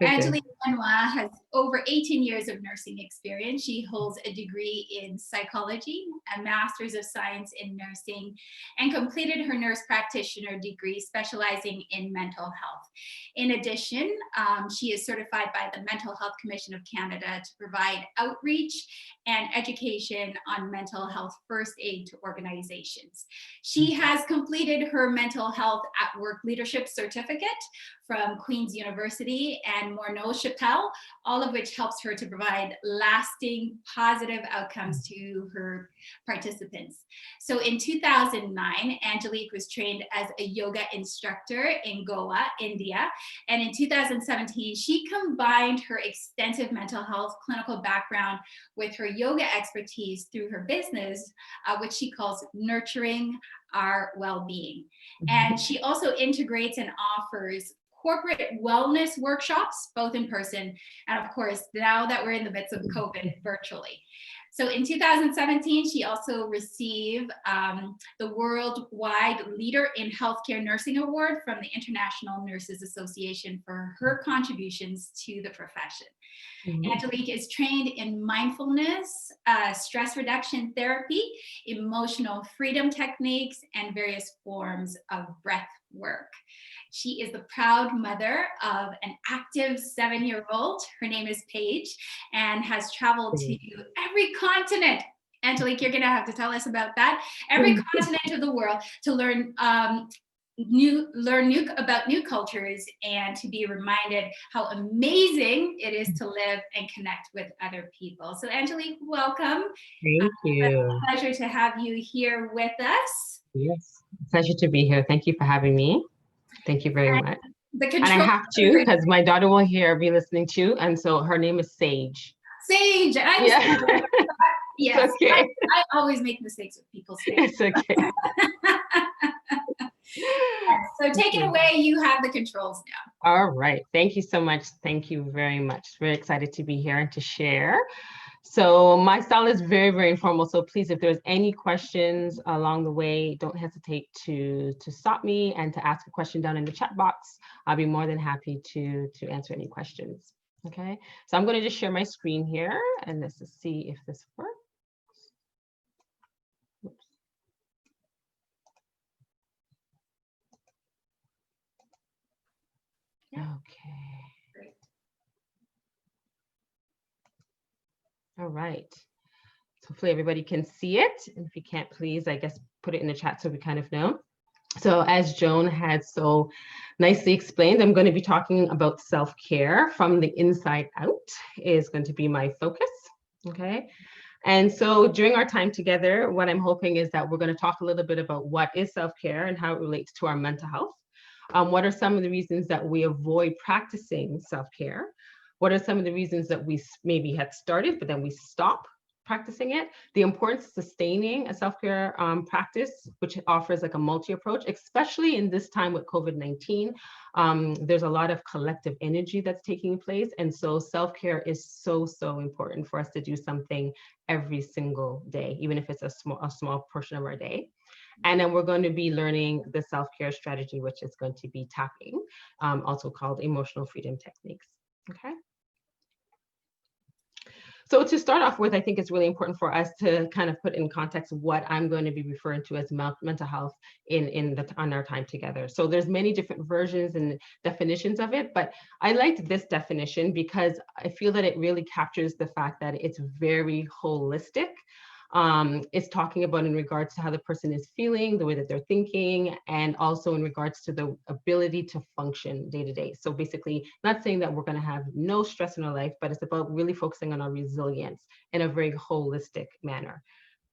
Okay. Angelique Benois has over 18 years of nursing experience. She holds a degree in psychology, a master's of science in nursing, and completed her nurse practitioner degree specializing in mental health. In addition, she is certified by the Mental Health Commission of Canada to provide outreach and education on mental health first aid to organizations. She has completed her mental health at work leadership certificate from Queen's University and Morneau Chapelle, all of which helps her to provide lasting positive outcomes to her participants. So in 2009, Angelique was trained as a yoga instructor in Goa, India. And in 2017, she combined her extensive mental health clinical background with her yoga expertise through her business, which she calls Nurturing Our Wellbeing. And she also integrates and offers corporate wellness workshops, both in person and, of course, now that we're in the midst of COVID, virtually. So in 2017, she also received the Worldwide Leader in Healthcare Nursing Award from the International Nurses Association for her contributions to the profession. Angelique is trained in mindfulness, stress reduction therapy, emotional freedom techniques, and various forms of breath work. She is the proud mother of an active 7-year-old. Her name is Paige, and has traveled to every continent. Angelique, you're going to have to tell us about that. Every continent of the world to learn about new cultures and to be reminded how amazing it is to live and connect with other people. So Angelique, welcome. Thank you. It's a pleasure to have you here with us. Yes, pleasure to be here. Thank you for having me. Thank you very much. And I have to, because my daughter will be listening too. And so her name is Sage. Sage. Yeah. Yes. Okay. I always make mistakes with people's names. It's okay. So take it away. You have the controls now. All right. Thank you so much. Thank you very much. Very excited to be here and to share. So my style is very, very informal. So please, if there's any questions along the way, don't hesitate to stop me and to ask a question down in the chat box. I'll be more than happy to answer any questions. Okay. So I'm going to just share my screen here and let's just see if this works. Oops. Okay. Great. All right. So hopefully everybody can see it. And if you can't, please, I guess, put it in the chat so we kind of know. So as Joan had so nicely explained, I'm going to be talking about self-care from the inside out is going to be my focus. Okay. And so during our time together, what I'm hoping is that we're going to talk a little bit about what is self-care and how it relates to our mental health. What are some of the reasons that we avoid practicing self-care? What are some of the reasons that we maybe had started, but then we stop practicing it? The importance of sustaining a self-care practice, which offers like a multi-approach, especially in this time with COVID-19. There's a lot of collective energy that's taking place. And so self-care is so, so important for us to do something every single day, even if it's a small portion of our day. And then we're going to be learning the self-care strategy, which is going to be tapping, also called emotional freedom techniques. Okay. So to start off with, I think it's really important for us to kind of put in context what I'm going to be referring to as mental health on our time together. So there's many different versions and definitions of it, but I liked this definition because I feel that it really captures the fact that it's very holistic. It's talking about in regards to how the person is feeling, the way that they're thinking, and also in regards to the ability to function day to day. So basically, not saying that we're going to have no stress in our life, but it's about really focusing on our resilience in a very holistic manner.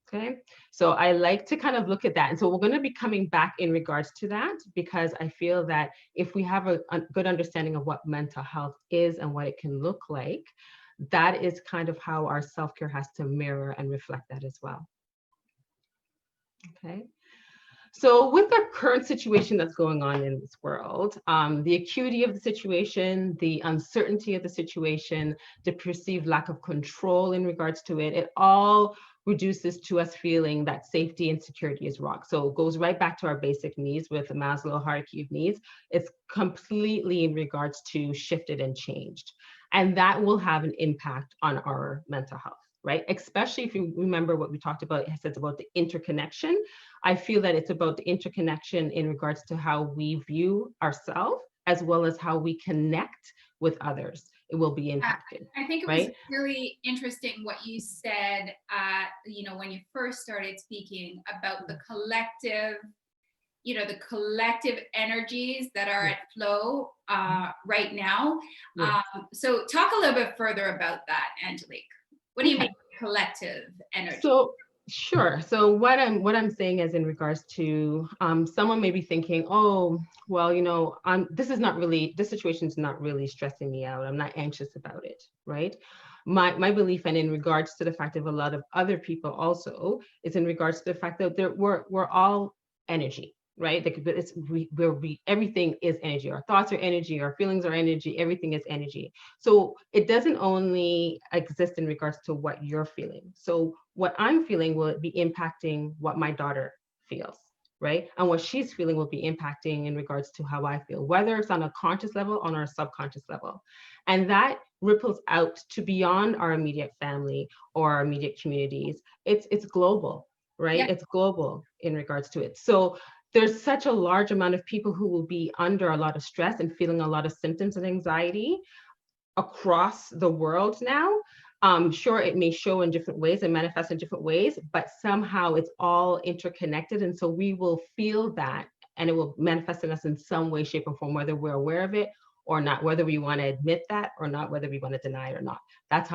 Okay, so I like to kind of look at that. And so we're going to be coming back in regards to that, because I feel that if we have a good understanding of what mental health is and what it can look like, that is kind of how our self-care has to mirror and reflect that as well. Okay. So with the current situation that's going on in this world, the acuity of the situation, the uncertainty of the situation, the perceived lack of control in regards to it, it all reduces to us feeling that safety and security is rock. So it goes right back to our basic needs with the Maslow hierarchy of needs. It's completely in regards to shifted and changed. And that will have an impact on our mental health, right? Especially if you remember what we talked about, it says about the interconnection. I feel that it's about the interconnection in regards to how we view ourselves as well as how we connect with others. It will be impacted. I think it was right? really interesting what you said, when you first started speaking about the collective, the collective energies that are at flow right now. Yeah. So talk a little bit further about that, Angelique. What do you mean collective energy? So sure. So what I'm saying is in regards to someone may be thinking, oh, well, this situation is not really stressing me out. I'm not anxious about it, right? My belief, and in regards to the fact of a lot of other people also, is in regards to the fact that we're all energy, right? Everything is energy. Our thoughts are energy, our feelings are energy, everything is energy. So it doesn't only exist in regards to what you're feeling. So what I'm feeling will be impacting what my daughter feels, right? And what she's feeling will be impacting in regards to how I feel, whether it's on a conscious level or on a subconscious level. And that ripples out to beyond our immediate family or our immediate communities. It's global, right? Yeah. It's global in regards to it. So there's such a large amount of people who will be under a lot of stress and feeling a lot of symptoms of anxiety across the world now. Sure, it may show in different ways and manifest in different ways, but somehow it's all interconnected. And so we will feel that, and it will manifest in us in some way, shape, or form, whether we're aware of it or not, whether we want to admit that or not, whether we want to deny it or not. That's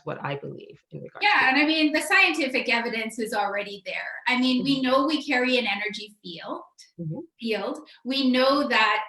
what I believe in regards Yeah, to and I mean, the scientific evidence is already there. I mean, we know we carry an energy field. We know that,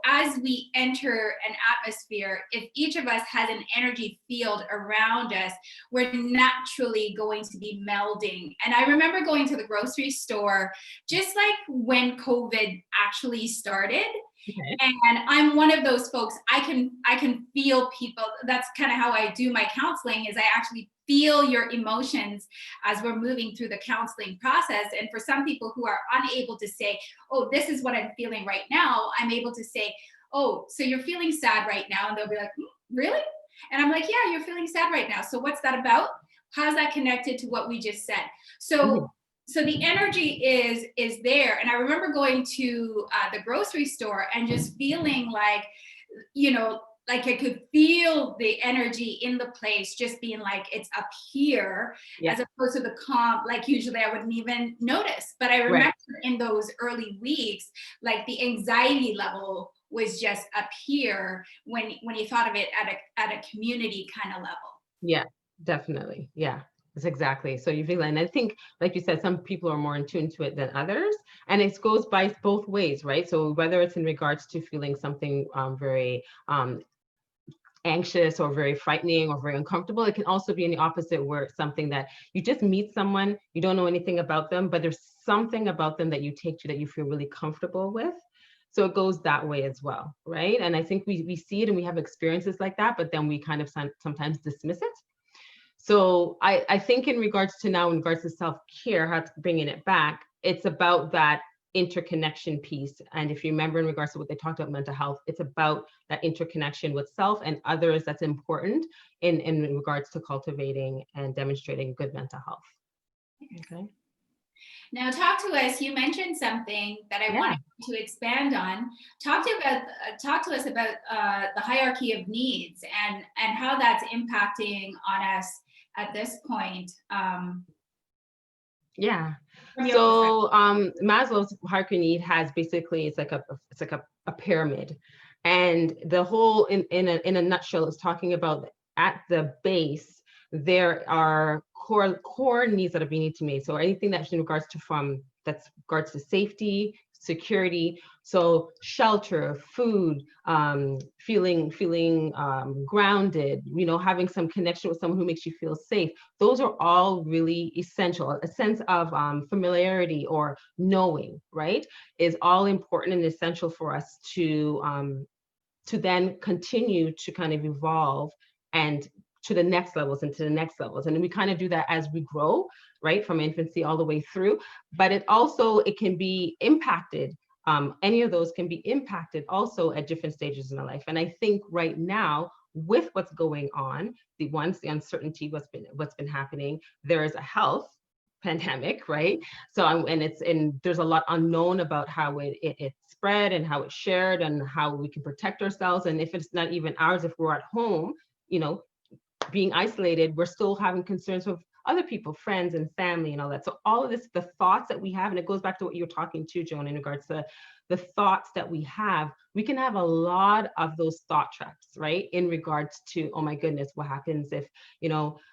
as we enter an atmosphere, if each of us has an energy field around us, we're naturally going to be melding. And I remember going to the grocery store, just like when COVID actually started. Okay. And I'm one of those folks, I can feel people. That's kind of how I do my counseling, is I actually feel your emotions as we're moving through the counseling process. And for some people who are unable to say, oh, this is what I'm feeling right now, I'm able to say, oh, so you're feeling sad right now. And they'll be like, really? And I'm like, yeah, you're feeling sad right now. So what's that about? How's that connected to what we just said? So the energy is there. And I remember going to the grocery store and just feeling like, like I could feel the energy in the place, just being like, it's up here, as opposed to the calm, like usually I wouldn't even notice. But I remember in those early weeks, like the anxiety level was just up here when you thought of it at a community kind of level. Yeah, definitely. Yeah. That's exactly. So you feel, and I think, like you said, some people are more in tune to it than others, and it goes by both ways, right? So whether it's in regards to feeling something very anxious or very frightening or very uncomfortable, it can also be in the opposite, where it's something that you just meet someone, you don't know anything about them, but there's something about them that you take to that you feel really comfortable with. So it goes that way as well, right? And I think we see it and we have experiences like that, but then we kind of sometimes dismiss it. So I think in regards to self-care, how to bringing it back, it's about that interconnection piece. And if you remember in regards to what they talked about mental health, it's about that interconnection with self and others that's important in regards to cultivating and demonstrating good mental health. Okay. Now talk to us, you mentioned something that I wanted to expand on. Talk to us about the hierarchy of needs and how that's impacting on us at this point. So Maslow's hierarchy need has basically, it's like a pyramid, and the whole in a nutshell is talking about at the base there are core needs that are being meet. So anything that's in regards to safety, security, so shelter, food, feeling grounded, having some connection with someone who makes you feel safe. Those are all really essential. A sense of familiarity or knowing, right, is all important and essential for us to then continue to kind of evolve and to the next levels and to the next levels. And we kind of do that as we grow, right? From infancy all the way through. But it can be impacted. Any of those can be impacted also at different stages in our life. And I think right now, with what's going on, the uncertainty, what's been happening, there is a health pandemic, right? So, and there's a lot unknown about how it spread and how it's shared and how we can protect ourselves. And if it's not even ours, if we're at home, being isolated, we're still having concerns with other people, friends and family and all that. So all of this, the thoughts that we have, and it goes back to what you're talking to, Joan, in regards to the thoughts that we can have a lot of those thought traps, right? In regards to, oh my goodness, what happens if,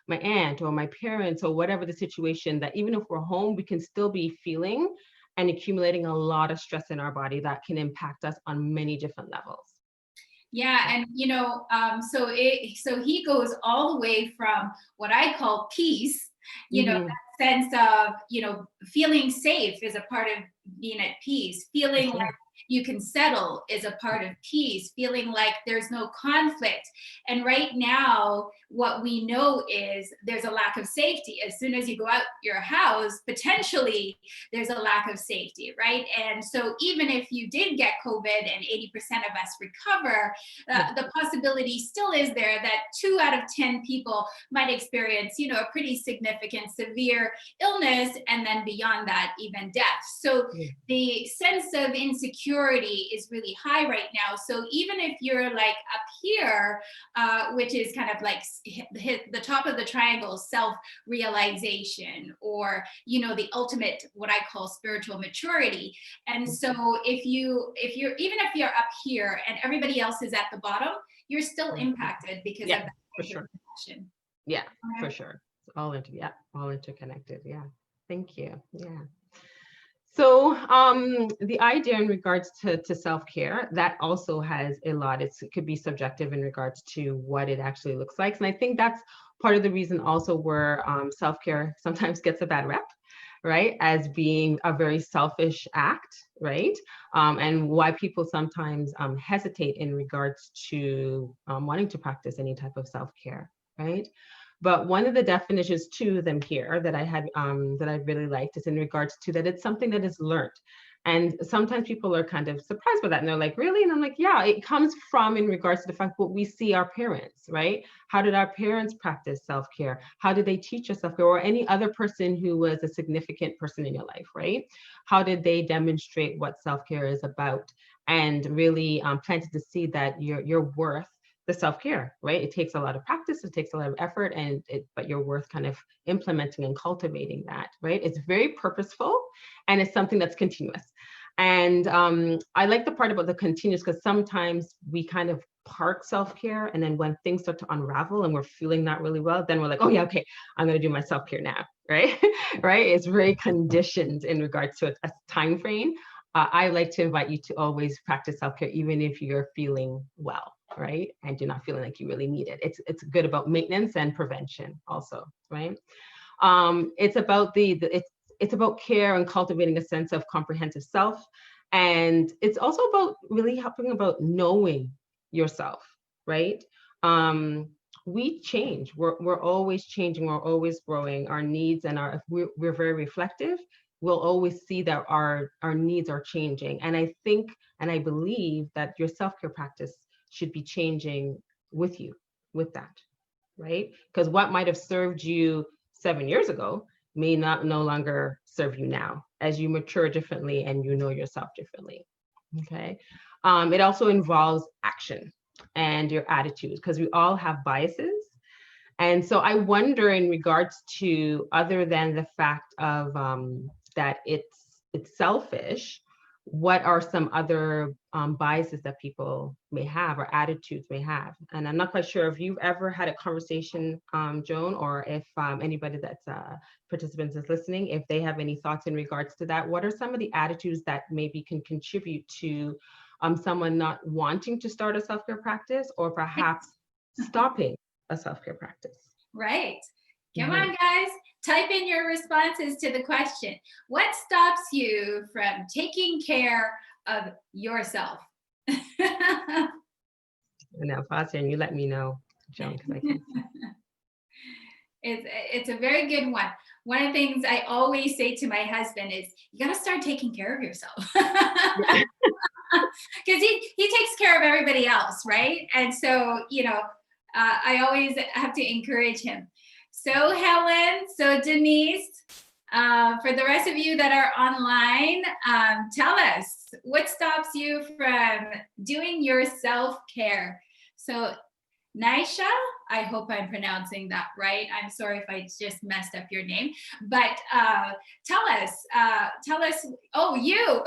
my aunt or my parents or whatever the situation, that even if we're home, we can still be feeling and accumulating a lot of stress in our body that can impact us on many different levels. Yeah, and so he goes all the way from what I call peace, that sense of feeling safe is a part of being at peace, feeling like you can settle is a part of peace, feeling like there's no conflict. And right now, what we know is there's a lack of safety. As soon as you go out your house, potentially there's a lack of safety, right? And so even if you did get COVID and 80% of us recover, the possibility still is there that 2 out of 10 people might experience, a pretty significant severe illness, and then beyond that, even death. So the sense of insecurity is really high right now. So even if you're like up here, which is kind of like hit the top of the triangle, self-realization, or the ultimate, what I call spiritual maturity. And so if you're up here and everybody else is at the bottom, you're still impacted because of that connection. Yeah, for sure. All interconnected. Yeah. Thank you. Yeah. So the idea in regards to self-care, that also has a lot. It could be subjective in regards to what it actually looks like. And I think that's part of the reason also where self-care sometimes gets a bad rep, right? As being a very selfish act, right? And why people sometimes hesitate in regards to wanting to practice any type of self-care, right? But one of the definitions to them here that I had that I really liked is in regards to that it's something that is learned. And sometimes people are kind of surprised by that. And they're like, really? And I'm like, yeah, it comes from in regards to the fact what we see our parents, right? How did our parents practice self-care? How did they teach us self-care? Or any other person who was a significant person in your life, right? How did they demonstrate what self-care is about? And really planted to see that your worth the self-care, right? It takes a lot of practice, it takes a lot of effort, but you're worth kind of implementing and cultivating that, right? It's very purposeful, and it's something that's continuous. And I like the part about the continuous, because sometimes we kind of park self-care, and then when things start to unravel and we're feeling not really well, then we're like, oh yeah, okay, I'm gonna do my self-care now, right? Right? It's very conditioned in regards to a time frame. I like to invite you to always practice self-care, even if you're feeling well, right? And you're not feeling like you really need it. It's good about maintenance and prevention also, right? It's about it's about care and cultivating a sense of comprehensive self. And it's also about really helping about knowing yourself, right? We change. We're always changing. We're always growing. Our needs and if we're very reflective, we'll always see that our needs are changing. And I think, and I believe that your self-care practice should be changing with you, with that, right? Because what might have served you 7 years ago may no longer serve you now, as you mature differently and you know yourself differently, okay? It also involves action and your attitude, because we all have biases. And so I wonder, in regards to, other than the fact of that it's selfish, what are some other biases that people may have or attitudes may have? And I'm not quite sure if you've ever had a conversation, Joan, or if anybody that's participants is listening, if they have any thoughts in regards to that. What are some of the attitudes that maybe can contribute to someone not wanting to start a self-care practice, or perhaps stopping a self-care practice? Right. Come on, guys. Type in your responses to the question. What stops you from taking care of yourself? And now, Foster, and you let me know, Joan, because I can. It's a very good one. One of the things I always say to my husband is, you got to start taking care of yourself. Because he takes care of everybody else, right? And so, I always have to encourage him. So Helen, so Denise, for the rest of you that are online, tell us, what stops you from doing your self-care? So Naisha, I hope I'm pronouncing that right. I'm sorry if I just messed up your name, but tell us, oh, you.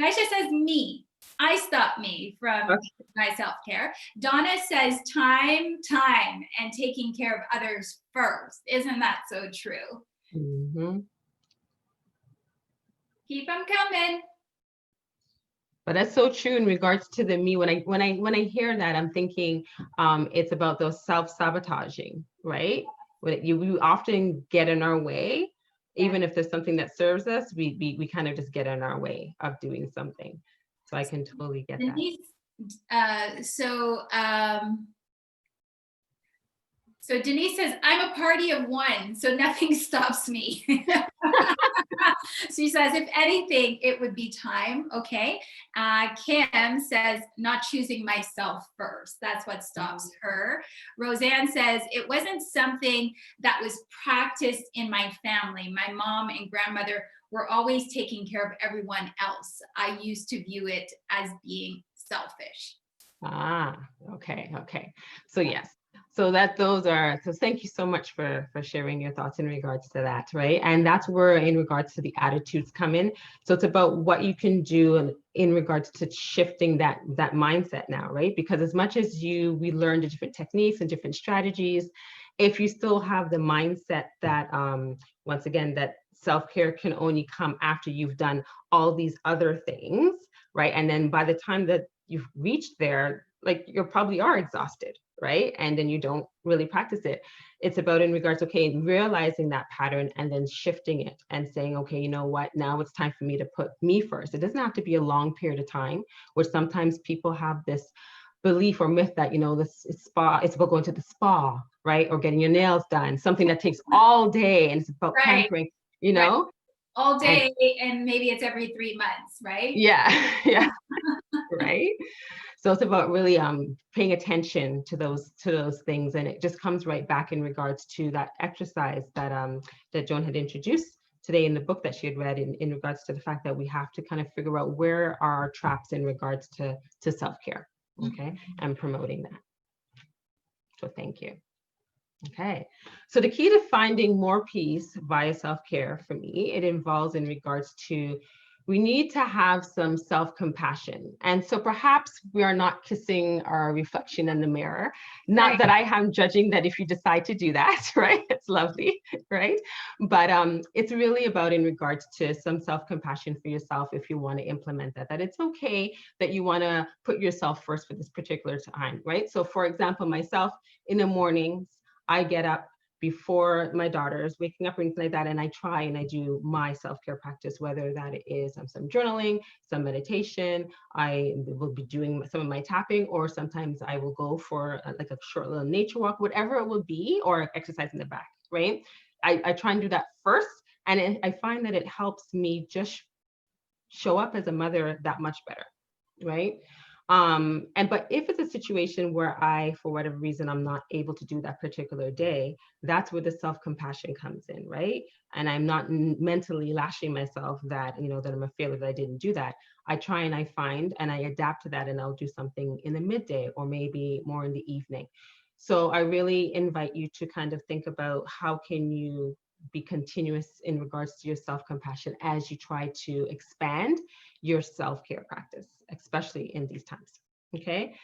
Naisha says me. I stop me from my self-care. Donna says time, and taking care of others first. Isn't that so true? Mm-hmm. Keep them coming. But that's so true in regards to the me. When I hear that, I'm thinking it's about those self-sabotaging, right? When we often get in our way, even if there's something that serves us, we kind of just get in our way of doing something. So I can totally get Denise, that. So Denise says, I'm a party of one, so nothing stops me. She says, if anything, it would be time. Okay. Kim says, not choosing myself first. That's what stops her. Roseanne says, it wasn't something that was practiced in my family. My mom and grandmother were always taking care of everyone else. I used to view it as being selfish. Okay. So yes. So thank you so much for sharing your thoughts in regards to that, right? And that's where in regards to the attitudes come in. So it's about what you can do in regards to shifting that mindset now, right? Because as much as we learn the different techniques and different strategies, if you still have the mindset that once again, that self-care can only come after you've done all these other things, right? And then by the time that you've reached there, like you probably are exhausted, right? And then you don't really practice it. It's about in regards, okay, realizing that pattern and then shifting it and saying, okay, you know what, now it's time for me to put me first. It doesn't have to be a long period of time, where sometimes people have this belief or myth that, this it's about going to the spa, right? Or getting your nails done, something that takes all day and it's about pampering, Right. All day, and maybe it's every 3 months, right? Yeah. Right. So it's about really paying attention to those things, and it just comes right back in regards to that exercise that Joan had introduced today in the book that she had read in regards to the fact that we have to kind of figure out where are our traps in regards to self-care, okay, and promoting that. So thank you. Okay, so the key to finding more peace via self-care for me, it involves in regards to we need to have some self-compassion. And so perhaps we are not kissing our reflection in the mirror. Not that I am judging that if you decide to do that, right? It's lovely, right? But it's really about in regards to some self-compassion for yourself if you want to implement that it's okay that you want to put yourself first for this particular time, right? So for example, myself in the mornings, I get up before my daughter's waking up or anything like that, and I try and I do my self-care practice, whether that is some journaling, some meditation. I will be doing some of my tapping, or sometimes I will go for like a short little nature walk, whatever it will be, or exercise in the back, right? I try and do that first, and I find that it helps me just show up as a mother that much better, right? But if it's a situation where for whatever reason, I'm not able to do that particular day, that's where the self-compassion comes in, right? And I'm not mentally lashing myself that, that I'm a failure, that I didn't do that. I try and I find and I adapt to that, and I'll do something in the midday or maybe more in the evening. So I really invite you to kind of think about how can you be continuous in regards to your self-compassion as you try to expand your self-care practice, especially in these times, okay?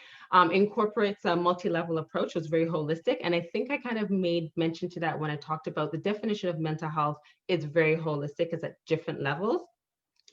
Incorporates a multi-level approach, was very holistic. And I think I kind of made mention to that when I talked about the definition of mental health is very holistic, it's at different levels.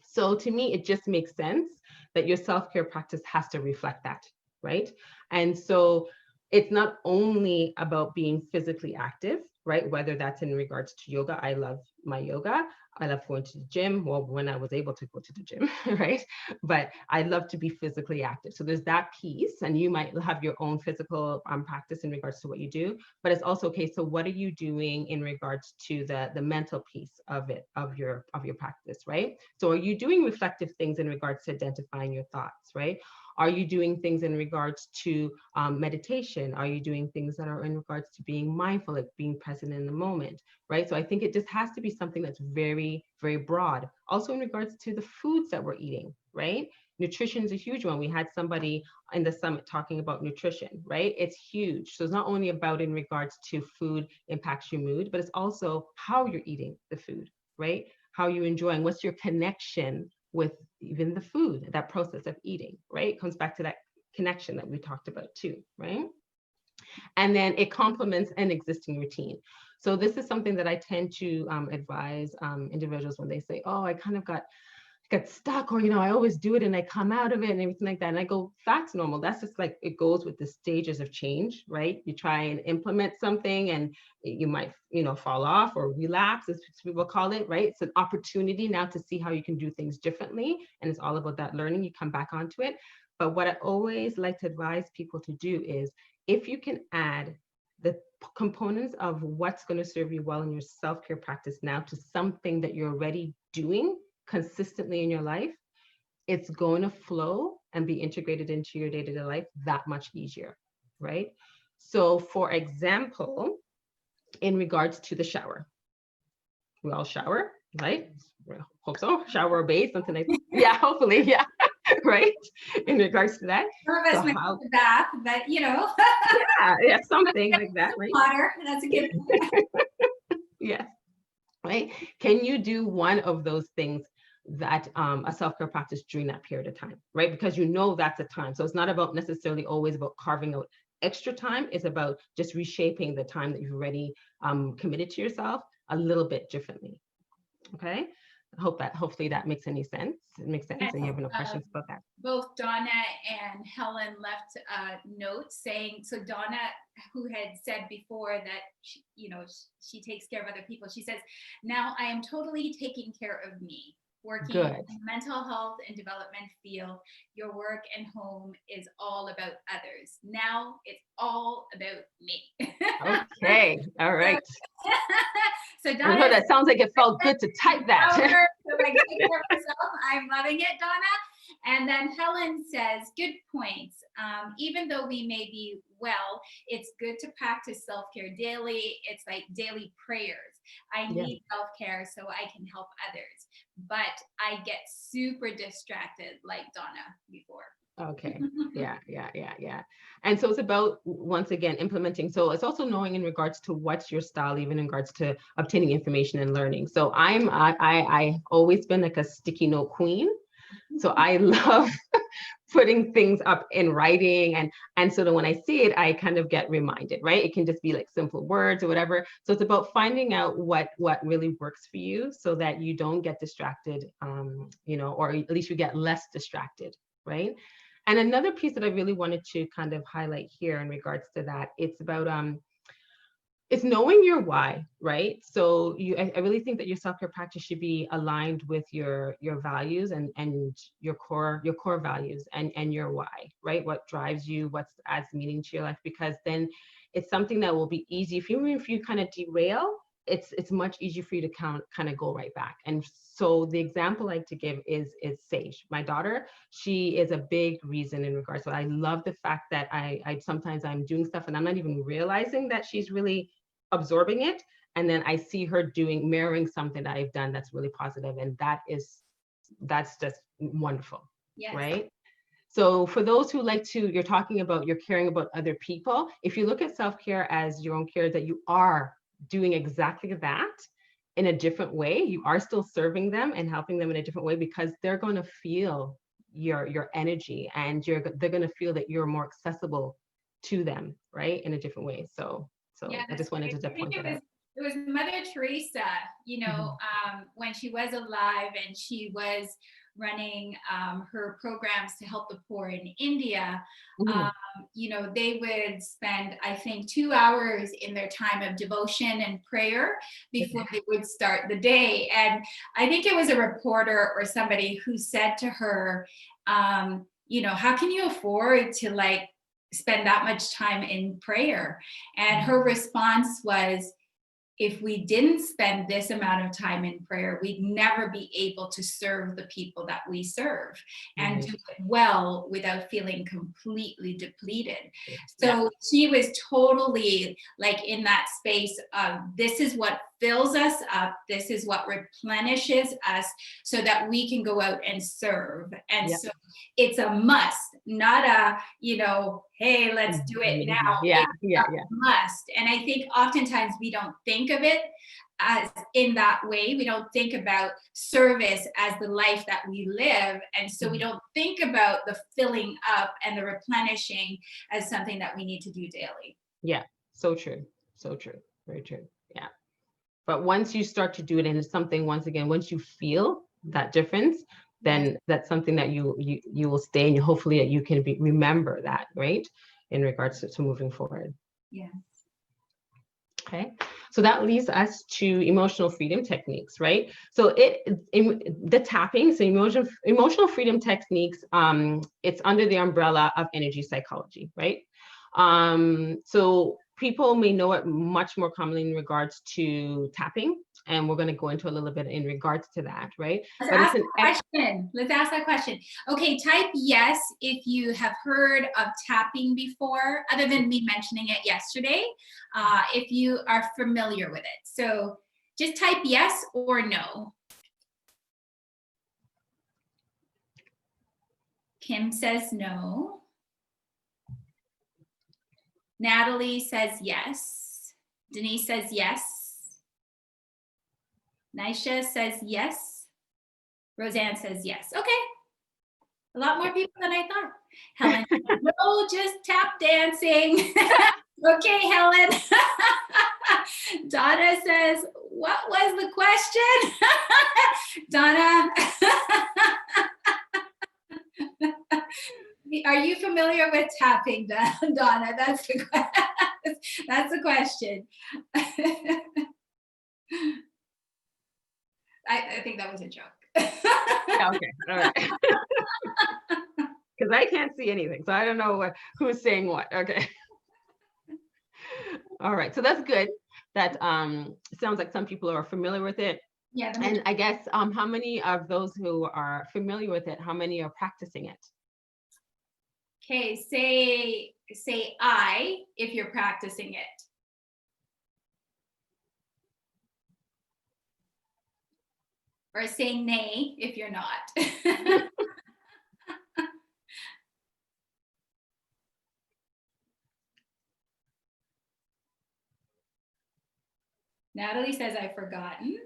So to me, it just makes sense that your self-care practice has to reflect that, right? And so it's not only about being physically active, right? Whether that's in regards to yoga. I love my yoga. I love going to the gym. Well, when I was able to go to the gym, right? But I love to be physically active. So there's that piece, and you might have your own physical practice in regards to what you do. But it's also, okay, so what are you doing in regards to the mental piece of it, of your practice, right? So are you doing reflective things in regards to identifying your thoughts, right? Are you doing things in regards to meditation? Are you doing things that are in regards to being mindful, like being present in the moment, right? So I think it just has to be something that's very, very broad. Also in regards to the foods that we're eating, right? Nutrition is a huge one. We had somebody in the summit talking about nutrition, right? It's huge. So it's not only about in regards to food impacts your mood, but it's also how you're eating the food, right? How you're enjoying, what's your connection with even the food, that process of eating, right? It comes back to that connection that we talked about too, right? And then it complements an existing routine. So this is something that I tend to advise individuals when they say, oh, I kind of got stuck, or, I always do it and I come out of it and everything like that. And I go, that's normal. That's just like, it goes with the stages of change, right? You try and implement something and you might, fall off or relapse, as people call it, right? It's an opportunity now to see how you can do things differently. And it's all about that learning. You come back onto it. But what I always like to advise people to do is, if you can add the components of what's going to serve you well in your self-care practice now to something that you're already doing consistently in your life, it's going to flow and be integrated into your day-to-day life that much easier, right? So for example, in regards to the shower, we all shower, right? Hope so. Shower or bathe, something like that. Yeah, hopefully, yeah. Right, in regards to that. Some of us So went how, to the bath, but yeah, something like that, right? water, that's a good thing. Yes, right. Can you do one of those things that a self-care practice during that period of time, right? Because that's a time. So it's not about necessarily always about carving out extra time. It's about just reshaping the time that you've already committed to yourself a little bit differently. Okay. Hopefully that makes any sense. It makes sense. Yes, And you have no questions about that. both Donna and Helen left notes saying, so Donna, who had said before that she takes care of other people, she says, now I am totally taking care of me. Working Good. in the mental health and development field, your work and home is all about others. Now it's all about me. Okay. All right. So I know Donna, that sounds like it felt good to type that. so like, take care of herself. I'm loving it, Donna. And then Helen says, good points. Even though we may be well, it's good to practice self-care daily. It's like daily prayers. I need self-care so I can help others. But I get super distracted like Donna before. Okay. Yeah. And so it's about, once again, implementing. So it's also knowing in regards to what's your style, even in regards to obtaining information and learning. So I always been like a sticky note queen. So I love putting things up in writing, and so that when I see it, I kind of get reminded, right? It can just be like simple words or whatever. So it's about finding out what really works for you so that you don't get distracted, or at least you get less distracted, right? And another piece that I really wanted to kind of highlight here in regards to that, it's about it's knowing your why, right? So I really think that your self-care practice should be aligned with your values and your core values and your why, right? What drives you, what adds meaning to your life, because then it's something that will be easy. If you kind of derail, it's much easier for you to kind of go right back. And so the example I like to give is Sage, my daughter. She is a big reason in regards to, I love the fact that I sometimes I'm doing stuff and I'm not even realizing that she's really absorbing it, and then I see her mirroring something that I've done that's really positive, and that's just wonderful. Yes. Right? So for those who you're talking about, you're caring about other people. If you look at self-care as your own care, that you are doing exactly that in a different way, you are still serving them and helping them in a different way, because they're going to feel your energy, and they're going to feel that you're more accessible to them, right, in a different way. So yeah, I just wanted to point that out. It was Mother Teresa, when she was alive, and she was running her programs to help the poor in India, Mhm. you know, they would spend, I think, 2 hours in their time of devotion and prayer before they would start the day. And I think it was a reporter or somebody who said to her, you know, how can you afford to like spend that much time in prayer? And her response was, if we didn't spend this amount of time in prayer, we'd never be able to serve the people that we serve and do it well without feeling completely depleted. So she was totally like in that space of, this is what fills us up, this is what replenishes us so that we can go out and serve. And so it's a must, not a, you know, hey, let's do it now. Yeah, It's a must. And I think oftentimes we don't think of it as in that way. We don't think about service as the life that we live. And so we don't think about the filling up and the replenishing as something that we need to do daily. Yeah, so true. So true. Very true. Yeah. But once you start to do it, and it's something, once again, once you feel that difference, then that's something that you will stay, and hopefully that you can remember that, right? In regards to moving forward. Yeah. Okay. So that leads us to emotional freedom techniques, right? So the tapping, so emotional freedom techniques, it's under the umbrella of energy psychology, right? So people may know it much more commonly in regards to tapping, and we're going to go into a little bit in regards to that, right? Let's ask that question. Okay, type yes if you have heard of tapping before, other than me mentioning it yesterday, if you are familiar with it. So just type yes or no. Kim says no. Natalie says yes. Denise says yes. Nisha says yes. Roseanne says yes. Okay. A lot more people than I thought. Helen, no, just tap dancing. Okay, Helen. Donna says, what was the question? Donna. Are you familiar with tapping, Donna? That's the question. I think that was a joke. Yeah, okay, all right. Because I can't see anything, so I don't know who's saying what. Okay. All right, so that's good. That sounds like some people are familiar with it. Yeah. And I guess how many of those who are familiar with it, how many are practicing it? Okay, say I if you're practicing it. Or say nay if you're not. Natalie says I've forgotten.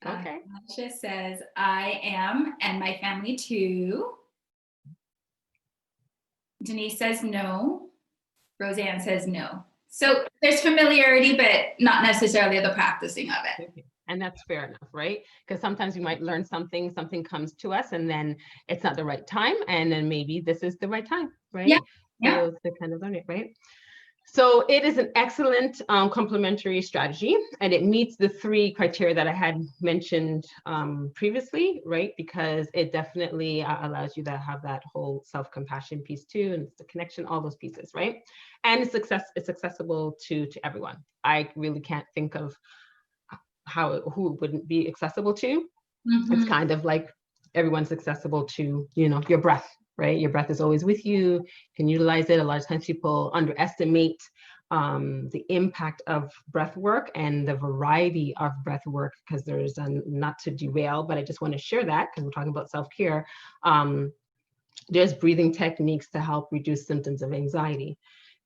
Okay. Tasha says I am, and my family too. Denise says no. Roseanne says no. So there's familiarity, but not necessarily the practicing of it. Okay. And that's fair enough, right? Because sometimes we might learn something comes to us, and then it's not the right time, and then maybe this is the right time, right? Yeah. To kind of learn it, right? So it is an excellent complementary strategy, and it meets the 3 criteria that I had mentioned previously, right? Because it definitely allows you to have that whole self-compassion piece too, and it's the connection, all those pieces, right? And it's accessible to everyone. I really can't think of who it wouldn't be accessible to. It's kind of like everyone's accessible to, your breath, right? Your breath is always with you. You can utilize it. A lot of times people underestimate the impact of breath work and the variety of breath work, because there's not to derail, but I just want to share that because we're talking about self-care. There's breathing techniques to help reduce symptoms of anxiety.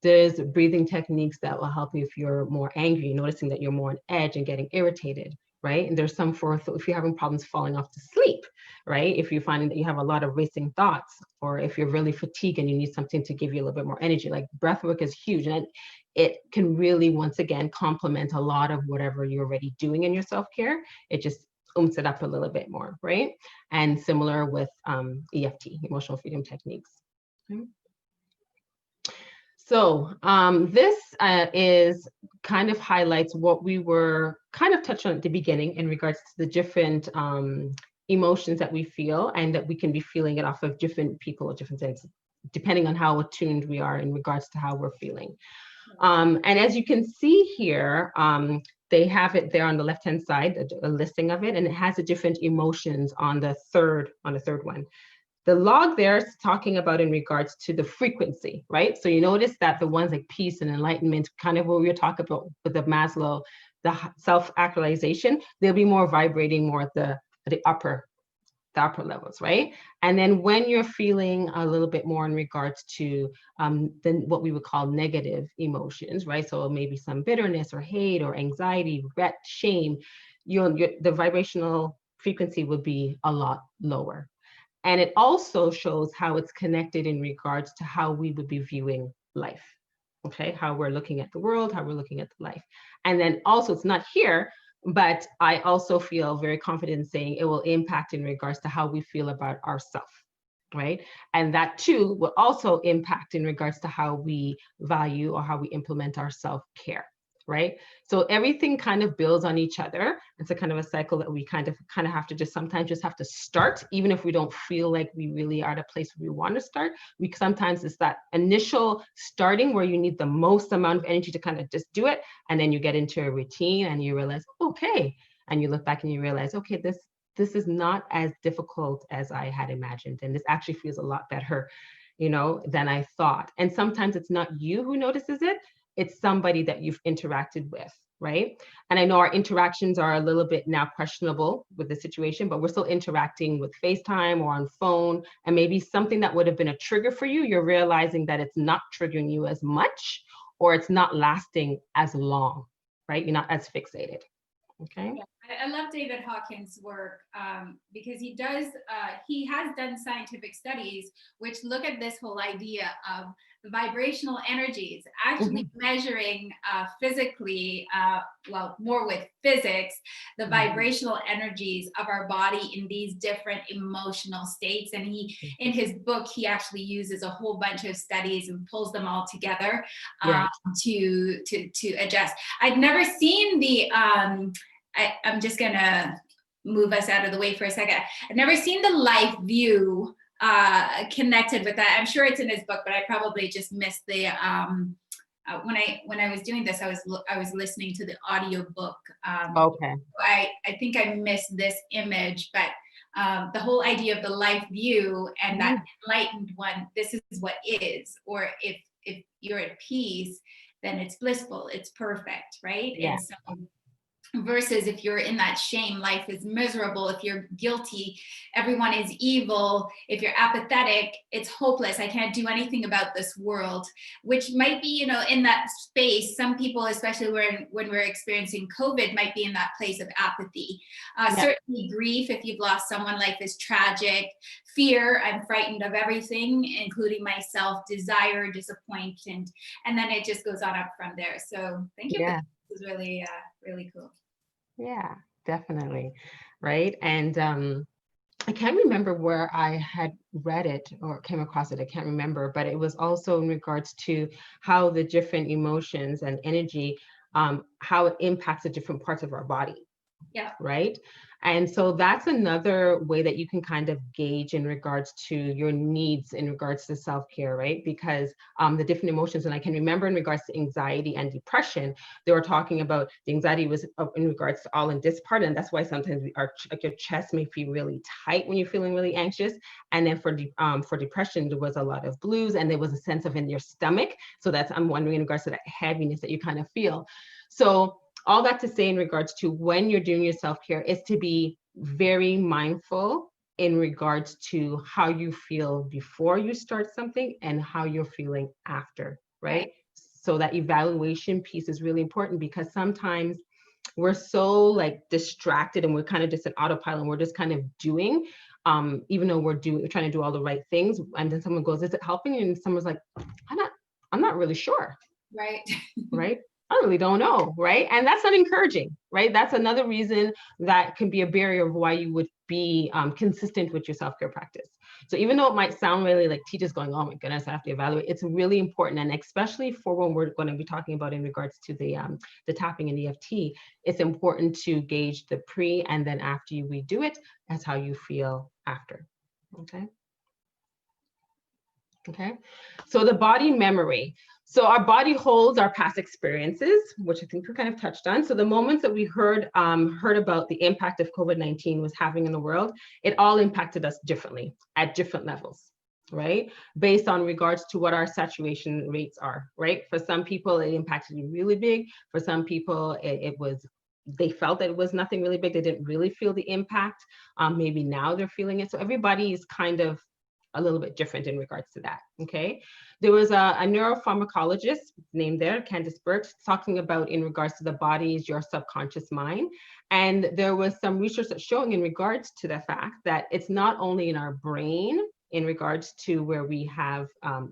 There's breathing techniques that will help you if you're more angry, noticing that you're more on edge and getting irritated, right? And there's some if you're having problems falling off to sleep, right? If you're finding that you have a lot of racing thoughts, or if you're really fatigued and you need something to give you a little bit more energy, like breath work is huge. And it can really, once again, complement a lot of whatever you're already doing in your self-care. It just oomph it up a little bit more, right? And similar with EFT, emotional freedom techniques. Okay. So this is kind of highlights what we were kind of touched on at the beginning in regards to the different emotions that we feel, and that we can be feeling it off of different people at different times, depending on how attuned we are in regards to how we're feeling. And as you can see here, they have it there on the left-hand side, a listing of it, and it has the different emotions on the third one. The log there is talking about in regards to the frequency, right? So you notice that the ones like peace and enlightenment, kind of what we were talking about with the Maslow, the self-actualization, they'll be more vibrating more at the upper levels, right? And then when you're feeling a little bit more in regards to then what we would call negative emotions, right? So maybe some bitterness or hate or anxiety, regret, shame, the vibrational frequency would be a lot lower. And it also shows how it's connected in regards to how we would be viewing life, okay? How we're looking at the world, how we're looking at the life. And then also, it's not here, but I also feel very confident in saying it will impact in regards to how we feel about ourselves, right? And that too will also impact in regards to how we value or how we implement our self-care, right? So everything kind of builds on each other. It's a kind of a cycle that we kind of have to sometimes just have to start, even if we don't feel like we really are at a place where we want to start. Sometimes it's that initial starting where you need the most amount of energy to kind of just do it. And then you get into a routine and you realize, okay. And you look back and you realize, okay, this is not as difficult as I had imagined. And this actually feels a lot better, than I thought. And sometimes it's not you who notices it. It's somebody that you've interacted with, right? And I know our interactions are a little bit now questionable with the situation, but we're still interacting with FaceTime or on phone, and maybe something that would have been a trigger for you, you're realizing that it's not triggering you as much, or it's not lasting as long, right? You're not as fixated. Okay. Yeah, I love David Hawkins' work because he has done scientific studies which look at this whole idea of the vibrational energies, actually measuring physically, more with physics, the vibrational energies of our body in these different emotional states. And in his book, he actually uses a whole bunch of studies and pulls them all together to adjust. I'd never seen the I'm just gonna move us out of the way for a second. I've never seen the life view connected with that. I'm sure it's in his book, but I probably just missed the when I was doing this, I was listening to the audio book. Okay. I think I missed this image, but the whole idea of the life view and that enlightened one, this is what is, or if you're at peace, then it's blissful, it's perfect, right? Yeah. And so versus if you're in that shame, life is miserable. If you're guilty, everyone is evil. If you're apathetic, it's hopeless. I can't do anything about this world, which might be, in that space. Some people, especially when we're experiencing COVID, might be in that place of apathy. Certainly grief, if you've lost someone, life is tragic. Fear, I'm frightened of everything, including myself. Desire, disappointment, and then it just goes on up from there. So thank you. Yeah. This is really, really cool. Yeah, definitely. Right. And I can't remember where I had read it or came across it. I can't remember, but it was also in regards to how the different emotions and energy, how it impacts the different parts of our body. Yeah. Right. And so that's another way that you can kind of gauge in regards to your needs in regards to self-care, right? Because the different emotions, and I can remember in regards to anxiety and depression, they were talking about the anxiety was in regards to all in this part. And that's why sometimes your chest may feel really tight when you're feeling really anxious. And then for depression, there was a lot of blues, and there was a sense of in your stomach. So I'm wondering in regards to that heaviness that you kind of feel. So all that to say in regards to when you're doing your self-care is to be very mindful in regards to how you feel before you start something and how you're feeling after, right? So that evaluation piece is really important, because sometimes we're so like distracted and we're kind of just an autopilot and we're just kind of doing, even though we're trying to do all the right things. And then someone goes, is it helping? And someone's like, I'm not really sure. Right. Right. I really don't know, right? And that's not encouraging, right? That's another reason that can be a barrier of why you would be consistent with your self-care practice. So even though it might sound really like teachers going, oh my goodness, I have to evaluate, it's really important. And especially for when we're going to be talking about in regards to the tapping and EFT, it's important to gauge the pre and then after you redo it, that's how you feel after, okay? Okay, so the body memory. So our body holds our past experiences, which I think we kind of touched on. So the moments that we heard about the impact of COVID-19 was having in the world, it all impacted us differently at different levels, right? Based on regards to what our saturation rates are, right? For some people, it impacted you really big. For some people, they felt that it was nothing really big. They didn't really feel the impact. Maybe now they're feeling it. So everybody is kind of a little bit different in regards to that, okay? There was a neuropharmacologist named there, Candice Burke, talking about in regards to the body is your subconscious mind. And there was some research that's showing in regards to the fact that it's not only in our brain in regards to where we have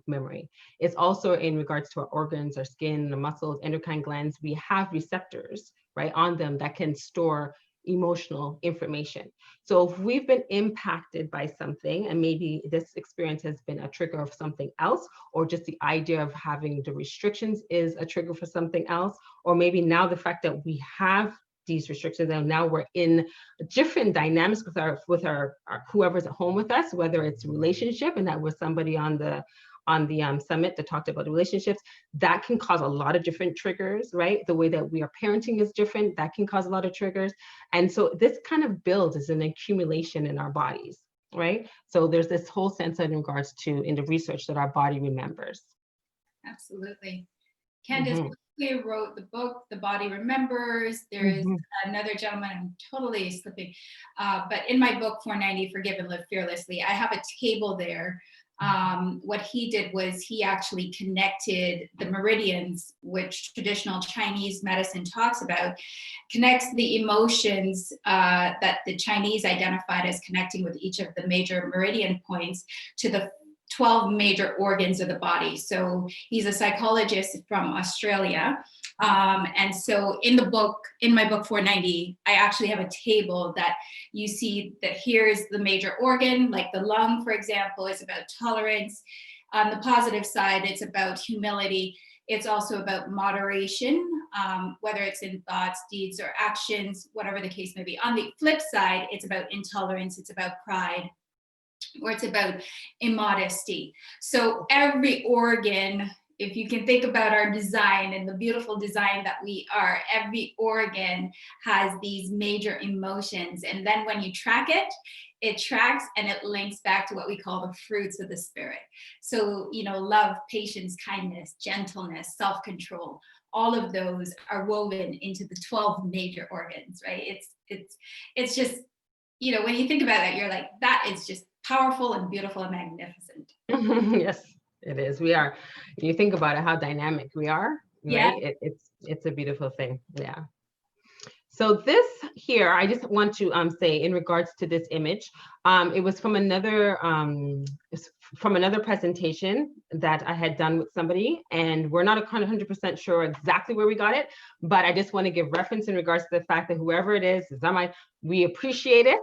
memory, it's also in regards to our organs, our skin, the muscles, endocrine glands. We have receptors, right, on them that can store emotional information. So if we've been impacted by something, and maybe this experience has been a trigger of something else, or just the idea of having the restrictions is a trigger for something else, or maybe now the fact that we have these restrictions and now we're in different dynamics with our whoever's at home with us, whether it's a relationship, and that was somebody on the summit that talked about the relationships, that can cause a lot of different triggers, right? The way that we are parenting is different, that can cause a lot of triggers. And so this kind of builds as an accumulation in our bodies, right? So there's this whole sense in regards to, in the research, that our body remembers. Absolutely. Candice wrote the book, The Body Remembers. There's another gentleman, I'm totally slipping, but in my book, 490, Forgive and Live Fearlessly, I have a table there. What he did was he actually connected the meridians, which traditional Chinese medicine talks about, connects the emotions that the Chinese identified as connecting with each of the major meridian points to the 12 major organs of the body. So he's a psychologist from Australia. And so in my book 490, I actually have a table that you see that here's the major organ, like the lung, for example, is about tolerance. On the positive side, it's about humility. It's also about moderation, whether it's in thoughts, deeds, or actions, whatever the case may be. On the flip side, it's about intolerance, it's about pride, or it's about immodesty. So every organ, if you can think about our design and the beautiful design that we are, every organ has these major emotions. And then when you track it, it tracks and it links back to what we call the fruits of the spirit. So, love, patience, kindness, gentleness, self-control, all of those are woven into the 12 major organs, right? It's just, when you think about it, you're like, that is just powerful and beautiful and magnificent. Yes, it is. We are. You think about it, how dynamic we are, right? Yeah. It's a beautiful thing. Yeah. So this here, I just want to say in regards to this image, it was from another presentation that I had done with somebody, and we're not 100% sure exactly where we got it, but I just want to give reference in regards to the fact that whoever it is we appreciate it.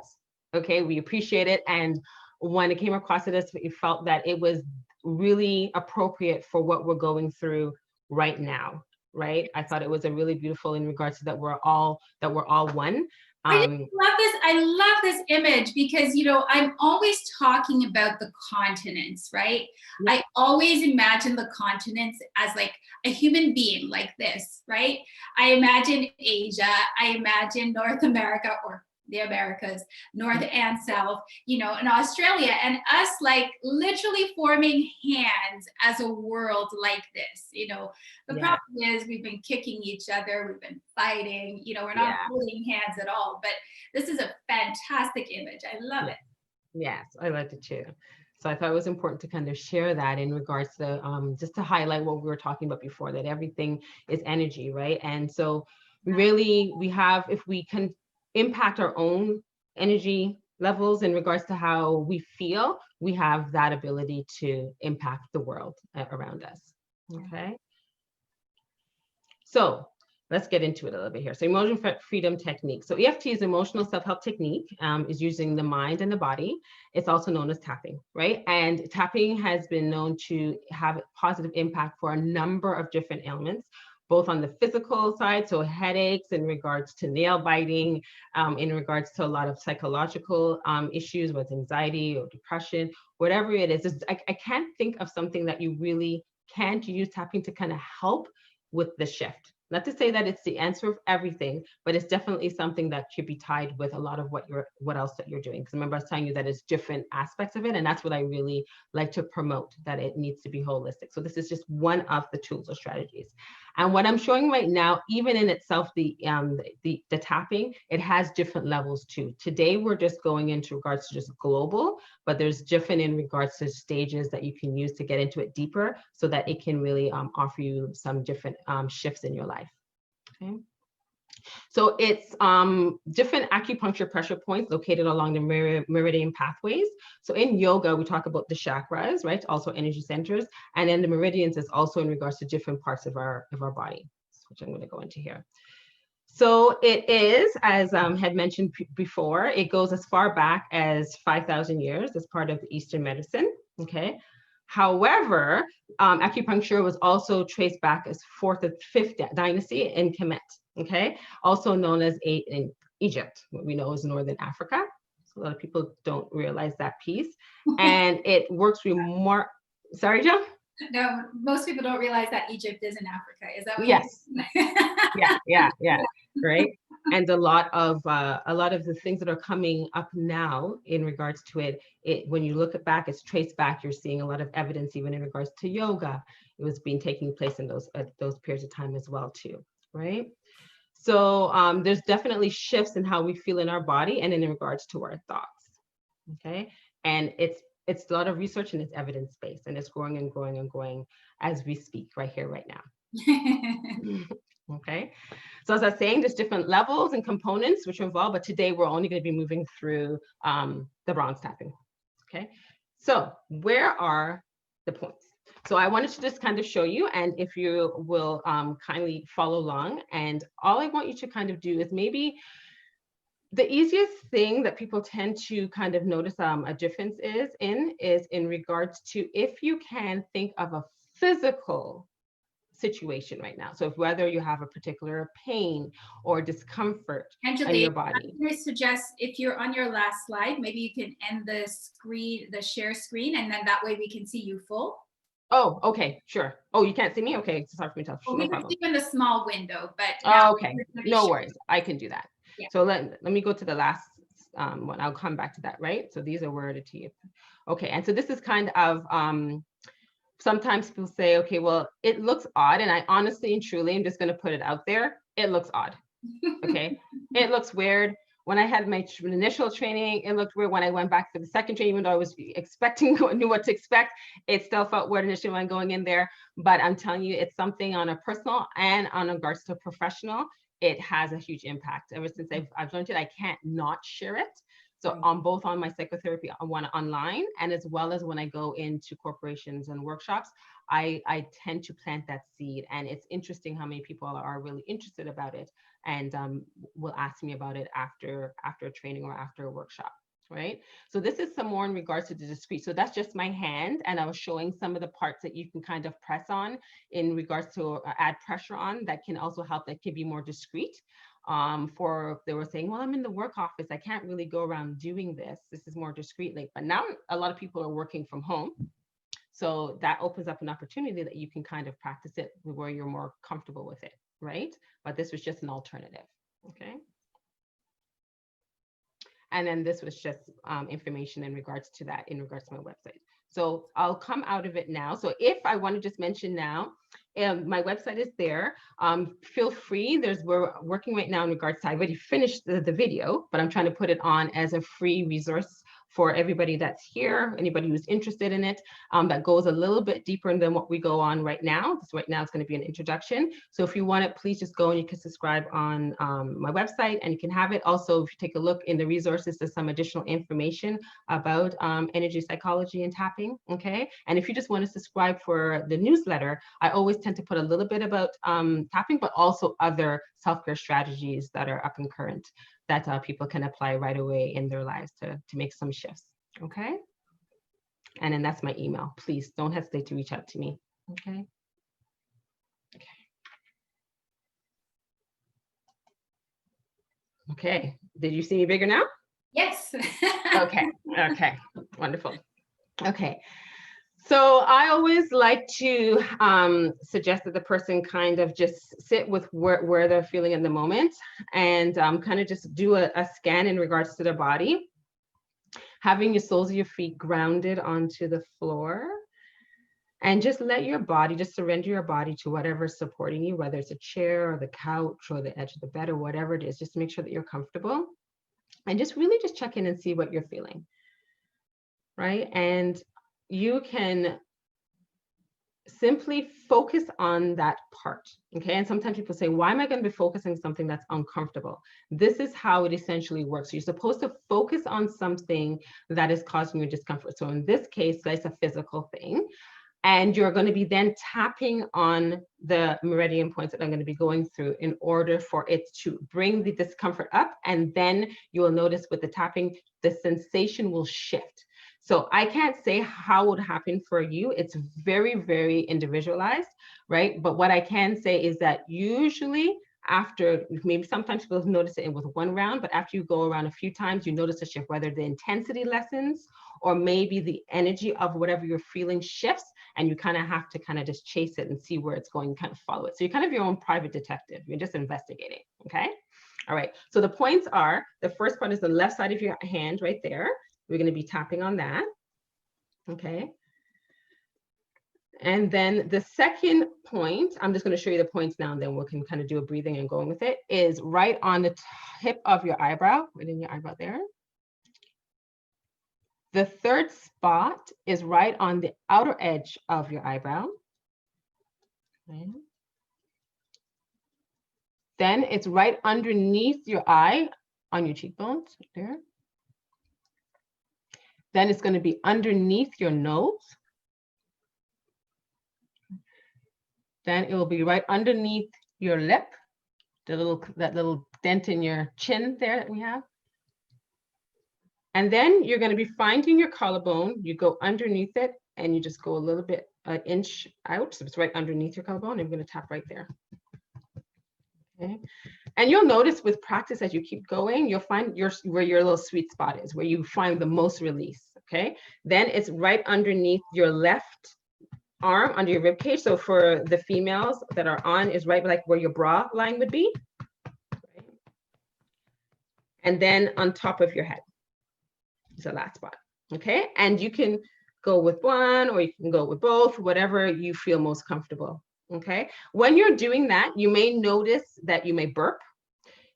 Okay, we appreciate it. And when it came across to us, we felt that it was really appropriate for what we're going through right now, right? I thought it was a really beautiful in regards to that we're all one. I love this. I love this image because, I'm always talking about the continents, right? Yeah. I always imagine the continents as like a human being like this, right? I imagine Asia, I imagine North America, or the Americas, North and South, and Australia, and us like literally forming hands as a world like this. The problem is we've been kicking each other, we've been fighting, we're not holding hands at all, but this is a fantastic image. I love it. Yes, I loved it too. So I thought it was important to kind of share that in regards to just to highlight what we were talking about before, that everything is energy, right? And so we have, if we can impact our own energy levels in regards to how we feel, we have that ability to impact the world around us. Okay. So let's get into it a little bit here. So emotion freedom technique. So EFT is emotional self-help technique, is using the mind and the body. It's also known as tapping, right? And tapping has been known to have a positive impact for a number of different ailments, both on the physical side, so headaches in regards to nail biting, in regards to a lot of psychological issues with anxiety or depression, whatever it is. I can't think of something that you really can't use tapping to kind of help with the shift. Not to say that it's the answer of everything, but it's definitely something that should be tied with a lot of what else that you're doing. Because remember, I was telling you that it's different aspects of it, and that's what I really like to promote, that it needs to be holistic. So this is just one of the tools or strategies. And what I'm showing right now, even in itself, the tapping, it has different levels too. Today, we're just going into regards to just global, but there's different in regards to stages that you can use to get into it deeper so that it can really offer you some different shifts in your life. Okay. So it's different acupuncture pressure points located along the meridian pathways. So in yoga, we talk about the chakras, right? Also energy centers. And then the meridians is also in regards to different parts of our body, which I'm going to go into here. So it is, as had mentioned before, it goes as far back as 5,000 years as part of Eastern medicine, okay? However, acupuncture was also traced back as 4th or 5th dynasty in Kemet, okay? Also known as in Egypt, what we know is Northern Africa. So a lot of people don't realize that piece. And it works more, sorry, Joe? No, most people don't realize that Egypt is in Africa. Is that what yes. Yeah. Right. And a lot of the things that are coming up now in regards to it, when you look back, it's traced back. You're seeing a lot of evidence, even in regards to yoga. It was taking place in those periods of time as well, too. Right. So there's definitely shifts in how we feel in our body and in regards to our thoughts. Okay. And it's a lot of research and it's evidence-based, and it's growing and growing and growing as we speak right here, right now. Okay. So as I was saying, there's different levels and components which are involved, but today we're only going to be moving through the bronze tapping. Okay. So where are the points? So I wanted to just kind of show you, and if you will kindly follow along, and all I want you to kind of do is maybe the easiest thing that people tend to kind of notice a difference is in regards to if you can think of a physical situation right now. So if whether you have a particular pain or discomfort Angelique, in your body. I'm going to suggest if you're on your last slide, maybe you can end the screen, the share screen, and then that way we can see you full. Oh, okay, sure. Oh, you can't see me? Okay, sorry for me to Well, no we can problem. see you in the small window, but now okay, no worries. I can do that. Yeah. So let me go to the last one. I'll come back to that, right? So these are worded to you. Okay, and so this is kind of sometimes people say, okay, well, it looks odd. And I honestly and truly, I'm just going to put it out there. It looks odd. Okay. It looks weird. When I had my initial training, it looked weird. When I went back for the second training, even though I was expecting, knew what to expect, it still felt weird initially when going in there. But I'm telling you, it's something on a personal and on regards to professional, it has a huge impact. Ever since I've learned it, I can't not share it. So on both on my psychotherapy one online, and as well as when I go into corporations and workshops, I tend to plant that seed. And it's interesting how many people are really interested about it and will ask me about it after a training or after a workshop. Right. So this is some more in regards to the discrete. So that's just my hand. And I was showing some of the parts that you can kind of press on in regards to add pressure on that can also help, that can be more discreet. They were saying, well, I'm in the work office, I can't really go around doing this. This is more discreetly. But now a lot of people are working from home. So that opens up an opportunity that you can kind of practice it where you're more comfortable with it, right? But this was just an alternative, okay? And then this was just information in regards to that, in regards to my website. So I'll come out of it now. So if I want to just mention now, my website is there. Feel free. We're working right now in regards to, I already finished the video, but I'm trying to put it on as a free resource for everybody that's here, anybody who's interested in it, that goes a little bit deeper than what we go on right now. Because right now it's going to be an introduction. So if you want it, please just go and you can subscribe on my website and you can have it. Also, if you take a look in the resources, there's some additional information about energy psychology and tapping. Okay. And if you just want to subscribe for the newsletter, I always tend to put a little bit about tapping, but also other self-care strategies that are up and current that people can apply right away in their lives to make some shifts. Okay. And then that's my email. Please don't hesitate to reach out to me. Okay. Okay. Did you see me bigger now? Yes. Okay. Okay. Wonderful. Okay. So I always like to suggest that the person kind of just sit with where they're feeling in the moment and kind of just do a scan in regards to their body. Having your soles of your feet grounded onto the floor. And just let your body, just surrender your body to whatever's supporting you, whether it's a chair or the couch or the edge of the bed or whatever it is. Just make sure that you're comfortable. And just really just check in and see what you're feeling. Right? And you can simply focus on that part. Okay. And sometimes people say, why am I going to be focusing on something that's uncomfortable? This is how it essentially works. You're supposed to focus on something that is causing you discomfort. So in this case, that's a physical thing. And you're going to be then tapping on the meridian points that I'm going to be going through in order for it to bring the discomfort up. And then you will notice with the tapping, the sensation will shift. So I can't say how it would happen for you. It's very, very individualized, right? But what I can say is that usually after, maybe sometimes people notice it with one round, but after you go around a few times, you notice a shift, whether the intensity lessens or maybe the energy of whatever you're feeling shifts, and you kind of have to kind of just chase it and see where it's going, kind of follow it. So you're kind of your own private detective. You're just investigating, okay? All right, so the points are, the first part is the left side of your hand right there. We're going to be tapping on that, okay? And then the second point, I'm just going to show you the points now, and then we can kind of do a breathing and going with it, is right on the tip of your eyebrow, right in your eyebrow there. The third spot is right on the outer edge of your eyebrow. Okay. Then it's right underneath your eye on your cheekbones, right there. Then it's going to be underneath your nose. Then it will be right underneath your lip, that little dent in your chin there that we have. And then you're going to be finding your collarbone. You go underneath it and you just go a little bit, an inch out. So it's right underneath your collarbone. I'm going to tap right there. Okay. And you'll notice with practice as you keep going, you'll find where your little sweet spot is, where you find the most release. Okay. Then it's right underneath your left arm, under your rib cage. So for the females that are on, is right like where your bra line would be. Right. And then on top of your head is the last spot. Okay. And you can go with one or you can go with both, whatever you feel most comfortable. Okay. When you're doing that, you may notice that you may burp,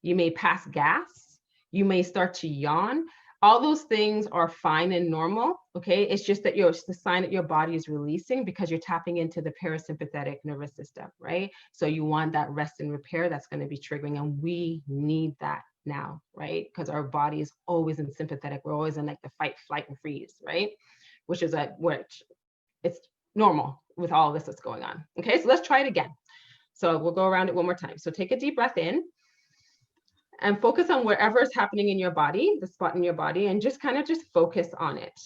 you may pass gas, you may start to yawn. All those things are fine and normal. Okay. It's just that it's the sign that your body is releasing because you're tapping into the parasympathetic nervous system, right? So you want that rest and repair that's going to be triggering, and we need that now, right? Because our body is always in sympathetic. We're always in like the fight, flight, and freeze, right? Which is which it's normal with all this that's going on. Okay, so let's try it again. So we'll go around it one more time. So take a deep breath in and focus on wherever is happening in your body, the spot in your body, and just kind of just focus on it,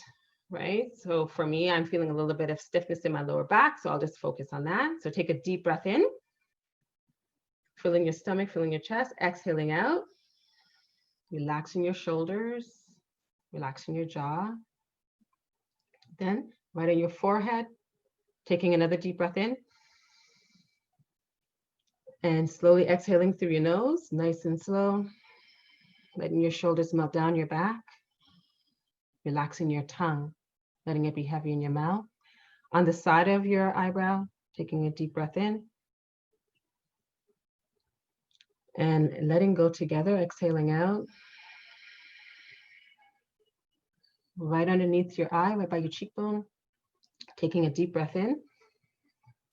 right? So for me, I'm feeling a little bit of stiffness in my lower back, so I'll just focus on that. So take a deep breath in, filling your stomach, filling your chest, exhaling out, relaxing your shoulders, relaxing your jaw. Then right on your forehead, taking another deep breath in and slowly exhaling through your nose, nice and slow, letting your shoulders melt down your back, relaxing your tongue, letting it be heavy in your mouth. On the side of your eyebrow, taking a deep breath in and letting go together, exhaling out. right underneath your eye, right by your cheekbone. Taking a deep breath in.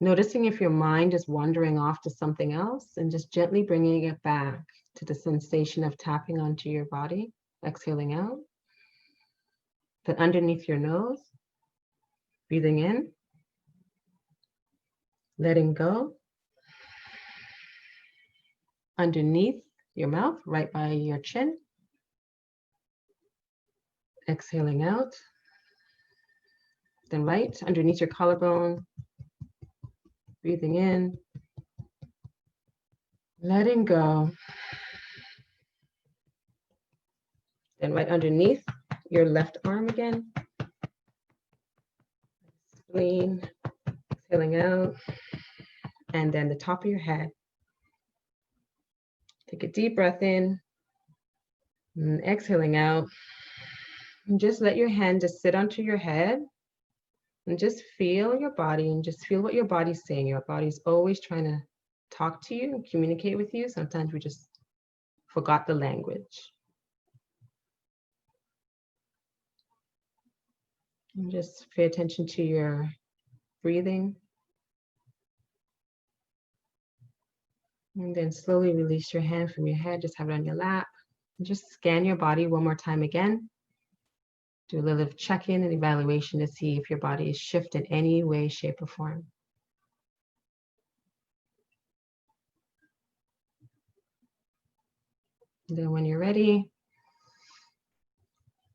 Noticing if your mind is wandering off to something else, and just gently bringing it back to the sensation of tapping onto your body. Exhaling out. Then underneath your nose, breathing in, letting go. Underneath your mouth, right by your chin. Exhaling out. Then right underneath your collarbone, breathing in, letting go. Then right underneath your left arm again. Spleen, exhaling out. And then the top of your head. Take a deep breath in, and exhaling out. And just let your hand just sit onto your head and just feel your body and just feel what your body's saying. Your body's always trying to talk to you and communicate with you. Sometimes we just forgot the language. And just pay attention to your breathing. And then slowly release your hand from your head, just have it on your lap. And just scan your body one more time again. Do a little check-in and evaluation to see if your body is shifted in any way, shape, or form. And then when you're ready,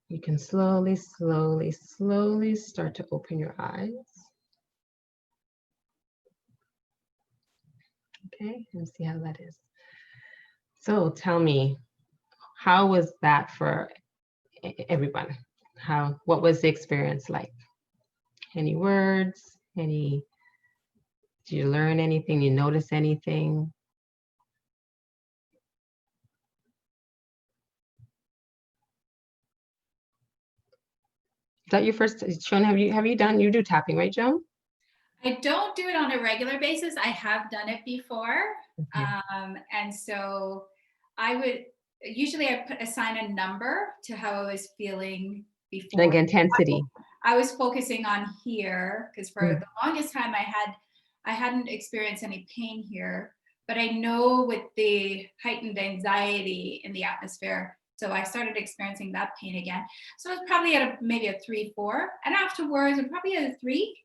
you can slowly, slowly, slowly start to open your eyes. Okay, and see how that is. So tell me, how was that for everyone? What was the experience like? Any words? Did you learn anything? You notice anything? Is that your first, Joan, you do tapping, right, Joan? I don't do it on a regular basis. I have done it before. Okay. And so I would usually assign a number to how I was feeling before. Like intensity. I was focusing on here because for the longest time I hadn't experienced any pain here, but I know with the heightened anxiety in the atmosphere, so I started experiencing that pain again. So I was probably at maybe a 3, 4, and afterwards I'm probably at a 3,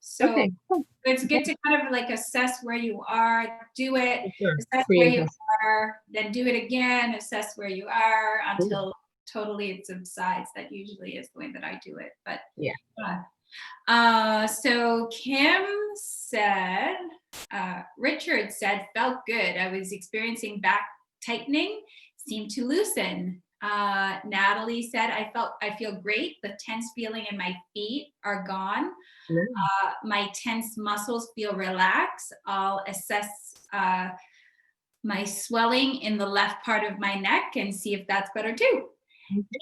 so okay. It's good to kind of like assess where you are, do it, Sure. assess where you are, then do it again, assess where you are until totally it subsides. That usually is the way that I do it. But yeah. So Kim said, Richard said, felt good. I was experiencing back tightening, seemed to loosen. Natalie said, I feel great. The tense feeling in my feet are gone. My tense muscles feel relaxed. I'll assess my swelling in the left part of my neck and see if that's better too.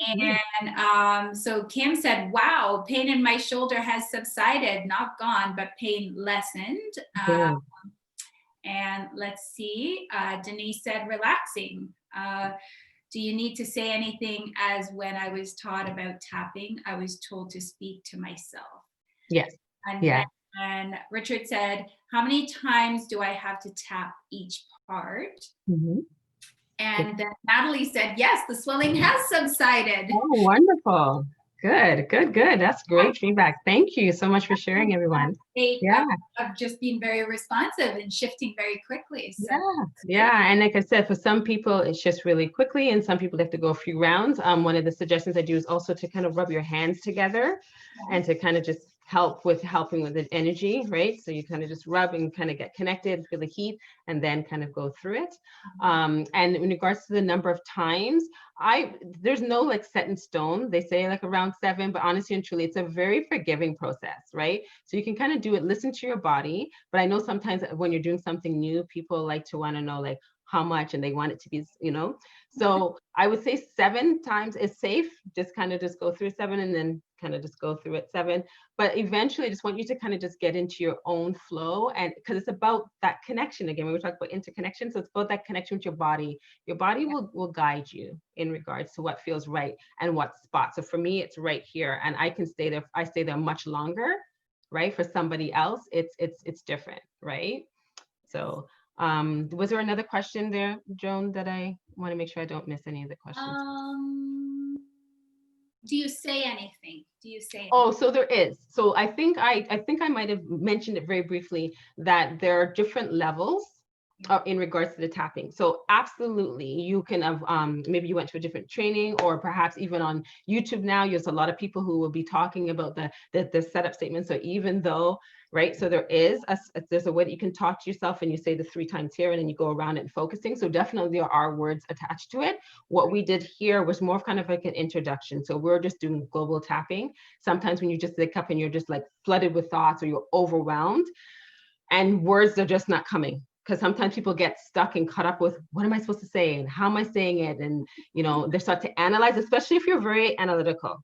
And so Kim said, wow, pain in my shoulder has subsided, not gone, but pain lessened. And let's see, Denise said, relaxing. Do you need to say anything? As when I was taught about tapping, I was told to speak to myself. Yes. And Richard said, how many times do I have to tap each part? And then Natalie said, yes, the swelling has subsided. Oh, wonderful. Good. That's great feedback. Thank you so much for sharing, everyone. I've just been very responsive and shifting very quickly. So. Yeah. And like I said, for some people, it's just really quickly, and some people have to go a few rounds. One of the suggestions I do is also to kind of rub your hands together and to kind of just helping with the energy, right? So you kind of just rub and kind of get connected, feel the heat, and then kind of go through it. And in regards to the number of times, there's no like set in stone. They say like around 7, but honestly and truly, it's a very forgiving process, right? So you can kind of do it, listen to your body. But I know sometimes when you're doing something new, people like to want to know like, how much, and they want it to be, So I would say 7 times is safe. Just kind of just go through 7 and then kind of just go through it 7. But eventually I just want you to kind of just get into your own flow, and because it's about that connection again. When we talk about interconnection, so it's about that connection with your body. Your body will guide you in regards to what feels right and what spot. So for me, it's right here, and I can stay there. I stay there much longer, right? For somebody else, it's different, right? So was there another question there, Joan, that I want to make sure I don't miss any of the questions? Do you say anything? Oh, so there is. So I think I might have mentioned it very briefly, that there are different levels in regards to the tapping. So absolutely, you can have maybe you went to a different training, or perhaps even on YouTube now, there's a lot of people who will be talking about the setup statement. So even though, right, so there's a way that you can talk to yourself, and you say the 3 times here, and then you go around it and focusing. So definitely there are words attached to it. What we did here was more of kind of like an introduction. So we're just doing global tapping. Sometimes when you just wake up and you're just like flooded with thoughts, or you're overwhelmed and words are just not coming, because sometimes people get stuck and caught up with, what am I supposed to say and how am I saying it? And they start to analyze, especially if you're very analytical,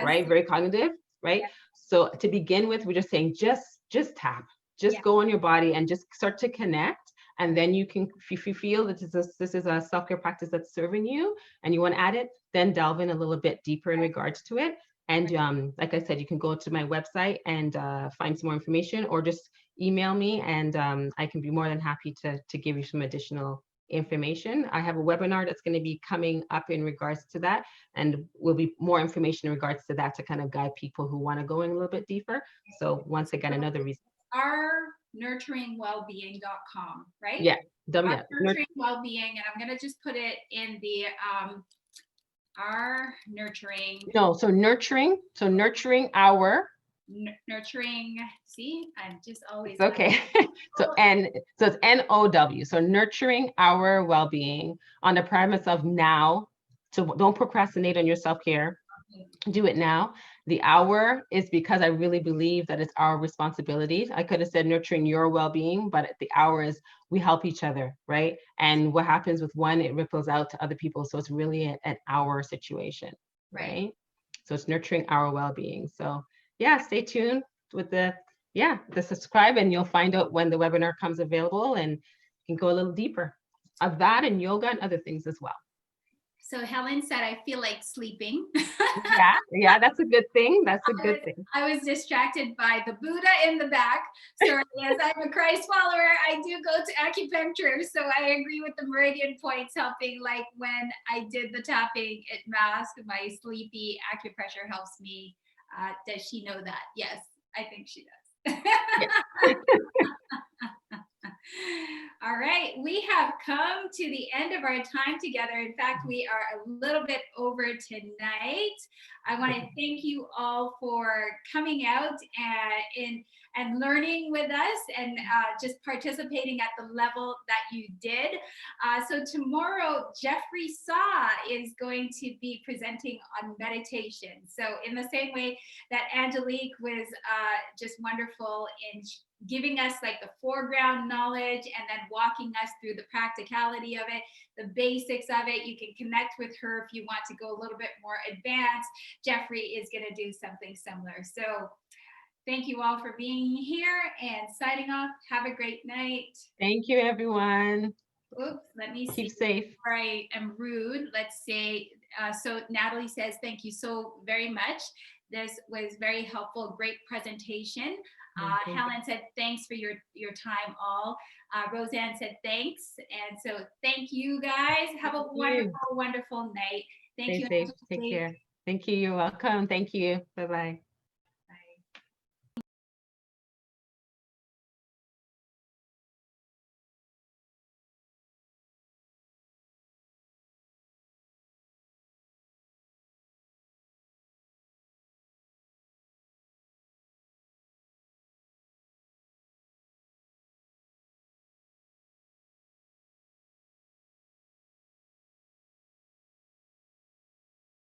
right? Very cognitive, right? Yes. So to begin with, we're just saying, just tap, just go on your body and just start to connect. And then you can, if you feel that this is a self-care practice that's serving you and you want to add it, then delve in a little bit deeper in regards to it. And like I said, you can go to my website and find some more information, or just email me, and I can be more than happy to give you some additional information. I have a webinar that's going to be coming up in regards to that, and will be more information in regards to that to kind of guide people who want to go in a little bit deeper. So once again, another reason. Our nurturingwellbeing.com, right? Yeah. Nurturing Wellbeing, and I'm going to just put it in the our nurturing. No, so nurturing our. Nurturing, see, I'm just always okay. So it's N.O.W. So nurturing our well-being on the premise of now. So don't procrastinate on your self-care. Do it now. The hour is because I really believe that it's our responsibility. I could have said nurturing your well-being, but the hour is we help each other, right? And what happens with one, it ripples out to other people. So it's really an hour situation, right? So it's nurturing our well-being. So yeah, stay tuned with the subscribe, and you'll find out when the webinar comes available, and you can go a little deeper of that and yoga and other things as well. So Helen said, I feel like sleeping. yeah, that's a good thing. That's a good thing. I was distracted by the Buddha in the back. So as I'm a Christ follower, I do go to acupuncture. So I agree with the meridian points helping. Like when I did the tapping at Mass, my sleepy acupressure helps me. Does she know that? Yes, I think she does. Yeah. All right, we have come to the end of our time together. In fact, we are a little bit over tonight. I want to thank you all for coming out and learning with us, and just participating at the level that you did. So tomorrow, Jeffrey Saw is going to be presenting on meditation. So in the same way that Angelique was just wonderful in giving us like the foreground knowledge and then walking us through the practicality of it, the basics of it. You can connect with her if you want to go a little bit more advanced. Jeffrey is going to do something similar. So thank you all for being here, and signing off. Have a great night. Thank you, everyone. Oops, let me see. Keep safe. Before I am rude, let's say, so Natalie says, thank you so very much. This was very helpful, great presentation. Helen said, thanks for your time all. Roseanne said, thanks. And so thank you guys. Have a wonderful, wonderful night. Thank you. Stay safe. Take care. Thank you. You're welcome. Thank you. Bye-bye.